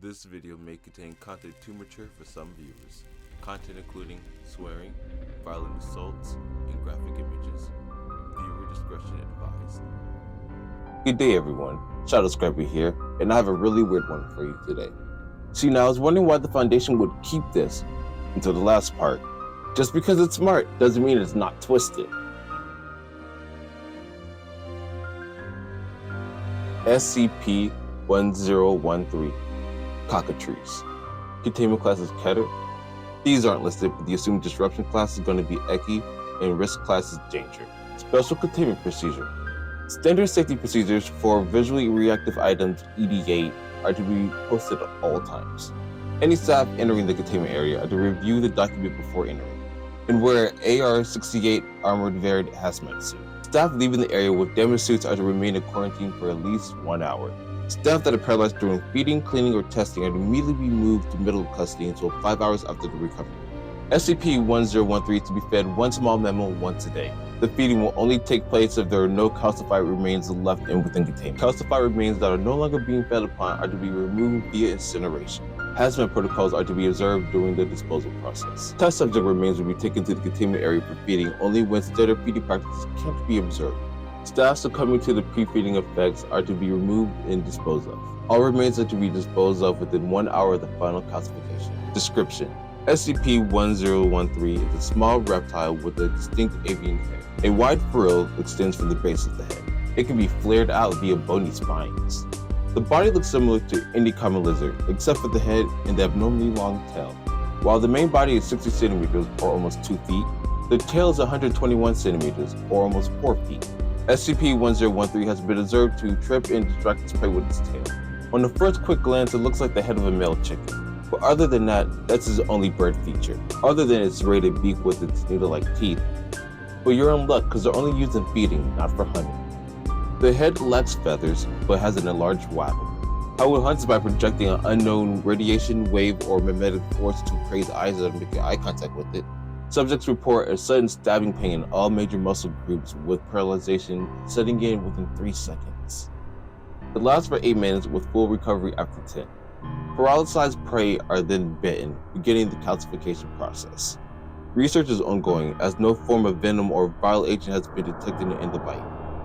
This video may contain content too mature for some viewers. Content including swearing, violent assaults, and graphic images. Viewer discretion advised. Good day everyone, Scriber here, and I have a really weird one for you today. See, now I was wondering why the Foundation would keep this until the last part. Just because it's smart doesn't mean it's not twisted. SCP-1013 Cockatrice. Containment class is Keter. These aren't listed, but the assumed disruption class is going to be Eki, and risk class is Danger. Special containment procedure. Standard safety procedures for visually reactive items EDA are to be posted at all times. Any staff entering the containment area are to review the document before entering, and wear AR-68 armored variant hazmat suit. Staff leaving the area with damaged suits are to remain in quarantine for at least 1 hour. Staff that are paralyzed during feeding, cleaning, or testing are to immediately be moved to medical custody until 5 hours after the recovery. SCP-1013 is to be fed one small mammal once a day. The feeding will only take place if there are no calcified remains left in within containment. Calcified remains that are no longer being fed upon are to be removed via incineration. Hazmat protocols are to be observed during the disposal process. Test subject remains will be taken to the containment area for feeding only when standard feeding practices can't be observed. Staff succumbing to the pre-feeding effects are to be removed and disposed of. All remains are to be disposed of within 1 hour of the final calcification. Description: SCP-1013 is a small reptile with a distinct avian head. A wide frill extends from the base of the head. It can be flared out via bony spines. The body looks similar to any common lizard, except for the head and the abnormally long tail. While the main body is 60 centimeters, or almost 2 feet, the tail is 121 centimeters, or almost 4 feet. SCP-1013 has been observed to trip and distract its prey with its tail. On the first quick glance, it looks like the head of a male chicken. But other than that, that's its only bird feature, other than its serrated beak with its needle-like teeth. But you're in luck because they're only used in feeding, not for hunting. The head lacks feathers, but has an enlarged wattle. How it hunts is by projecting an unknown radiation, wave, or magnetic force to prey's eyes that are making eye contact with it. Subjects report a sudden stabbing pain in all major muscle groups, with paralyzation setting in within 3 seconds. It lasts for 8 minutes with full recovery after 10. Paralyzed prey are then bitten, beginning the calcification process. Research is ongoing, as no form of venom or viral agent has been detected in the bite.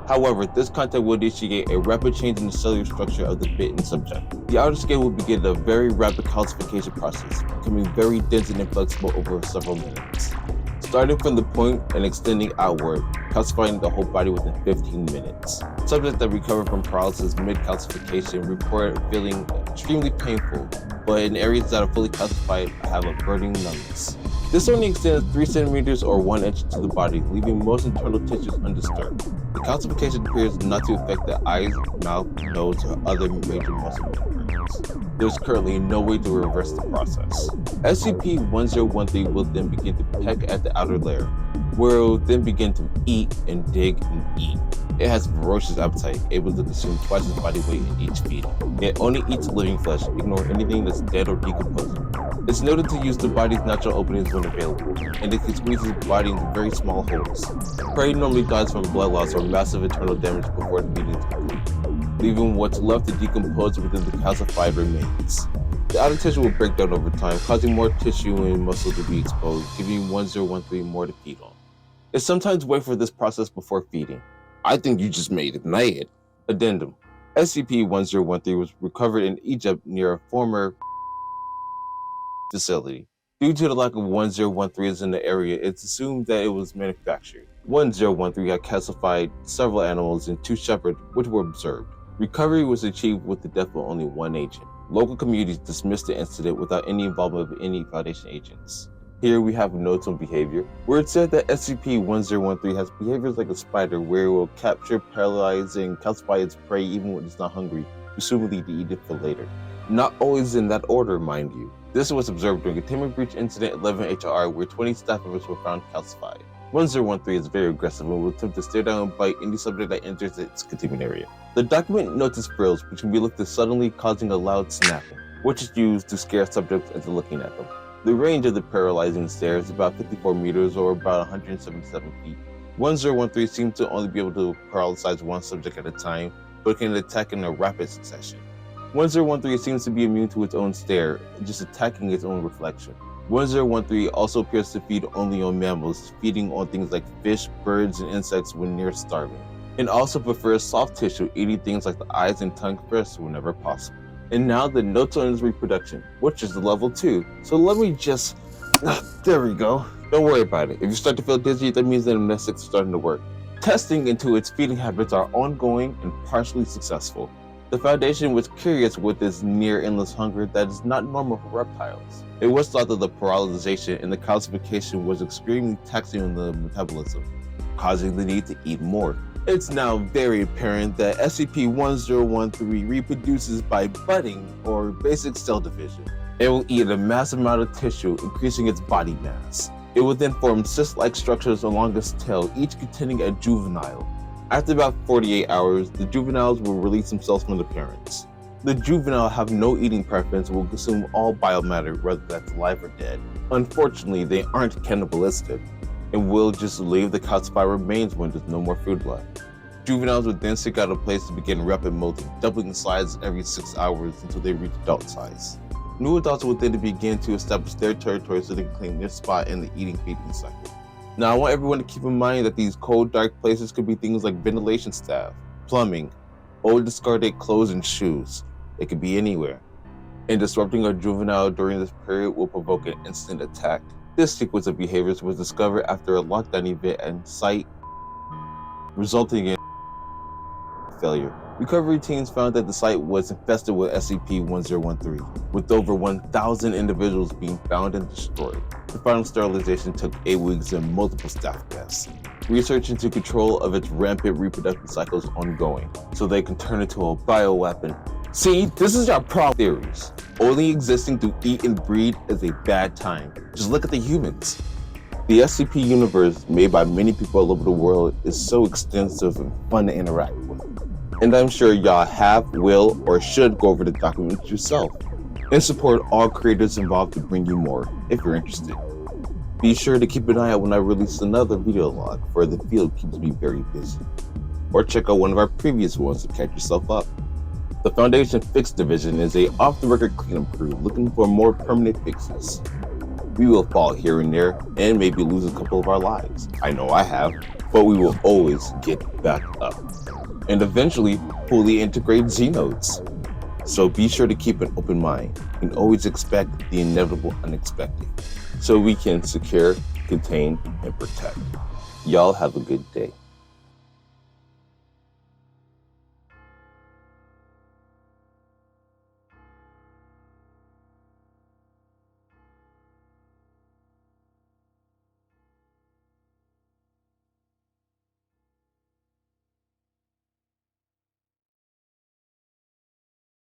However, this contact will initiate a rapid change in the cellular structure of the bitten subject. The outer skin will begin a very rapid calcification process, becoming very dense and inflexible over several minutes, starting from the point and extending outward, calcifying the whole body within 15 minutes. Subjects that recover from paralysis mid-calcification report feeling extremely painful, but in areas that are fully calcified have a burning numbness. This only extends 3 centimeters or 1 inch to the body, leaving most internal tissues undisturbed. The calcification appears not to affect the eyes, mouth, nose, or other major muscle membranes. There's currently no way to reverse the process. SCP-1013 will then begin to peck at the outer layer, where it will then begin to eat and dig and eat. It has a ferocious appetite, able to consume twice its body weight in each feeding. It only eats living flesh, ignoring anything that's dead or decomposing. It's noted to use the body's natural openings when available, and it can squeeze its body into very small holes. Prey normally dies from blood loss or massive internal damage before the feeding is complete, leaving what's left to decompose within the calcified remains. The outer tissue will break down over time, causing more tissue and muscle to be exposed, giving 1013 more to feed on. It sometimes waits for this process before feeding. I think you just made it mad. Addendum: SCP-1013 was recovered in Egypt near a former facility. Due to the lack of 1013s in the area, it's assumed that it was manufactured. 1013 had calcified several animals and 2 shepherds, which were observed. Recovery was achieved with the death of only 1 agent. Local communities dismissed the incident without any involvement of any Foundation agents. Here we have notes on behavior, where it said that SCP-1013 has behaviors like a spider, where it will capture, paralyze, and calcify its prey even when it's not hungry, presumably to eat it for later. Not always in that order, mind you. This was observed during Containment Breach Incident 11HR, where 20 staff members were found calcified. 1013 is very aggressive and will attempt to stare down and bite any subject that enters its containment area. The document notes its frills, which can be lifted suddenly, causing a loud snapping, which is used to scare subjects into looking at them. The range of the paralyzing stare is about 54 meters, or about 177 feet. 1013 seems to only be able to paralyze one subject at a time, but can attack in a rapid succession. 1013 seems to be immune to its own stare, just attacking its own reflection. 1013 also appears to feed only on mammals, feeding on things like fish, birds, and insects when near starving. It also prefers soft tissue, eating things like the eyes and tongue first whenever possible. And now the notes on its reproduction, which is level 2. So let me just... there we go. Don't worry about it. If you start to feel dizzy, that means the amnestics are starting to work. Testing into its feeding habits are ongoing and partially successful. The Foundation was curious with this near-endless hunger that is not normal for reptiles. It was thought that the paralyzation and the calcification was extremely taxing on the metabolism, causing the need to eat more. It's now very apparent that SCP-1013 reproduces by budding or basic cell division. It will eat a massive amount of tissue, increasing its body mass. It will then form cyst-like structures along its tail, each containing a juvenile. After about 48 hours, the juveniles will release themselves from the parents. The juvenile have no eating preference and will consume all biomatter, whether that's alive or dead. Unfortunately, they aren't cannibalistic and will just leave the calcified remains when there's no more food left. Juveniles would then seek out a place to begin rapid molting, doubling in size every 6 hours until they reach adult size. New adults would then begin to establish their territory so they can claim their spot in the eating-feeding cycle. Now, I want everyone to keep in mind that these cold, dark places could be things like ventilation staff, plumbing, old discarded clothes and shoes. It could be anywhere. And disrupting a juvenile during this period will provoke an instant attack. This sequence of behaviors was discovered after a lockdown event and site, resulting in failure. Recovery teams found that the site was infested with SCP-1013, with over 1,000 individuals being found and destroyed. The final sterilization took 8 weeks and multiple staff deaths. Research into control of its rampant reproductive cycle is ongoing, so they can turn into a bioweapon. See, this is our problem theories. Only existing to eat and breed is a bad time. Just look at the humans. The SCP universe, made by many people all over the world, is so extensive and fun to interact with. And I'm sure y'all have, will, or should go over the documents yourself and support all creators involved to bring you more, if you're interested. Be sure to keep an eye out when I release another video log, for the field keeps me very busy. Or check out one of our previous ones to catch yourself up. The Foundation F.I.X division is a off-the-record cleanup crew looking for more permanent fixes. We will fall here and there and maybe lose a couple of our lives. I know I have, but we will always get back up. And eventually fully integrate Z-nodes. So be sure to keep an open mind and always expect the inevitable unexpected, so we can secure, contain, and protect. Y'all have a good day.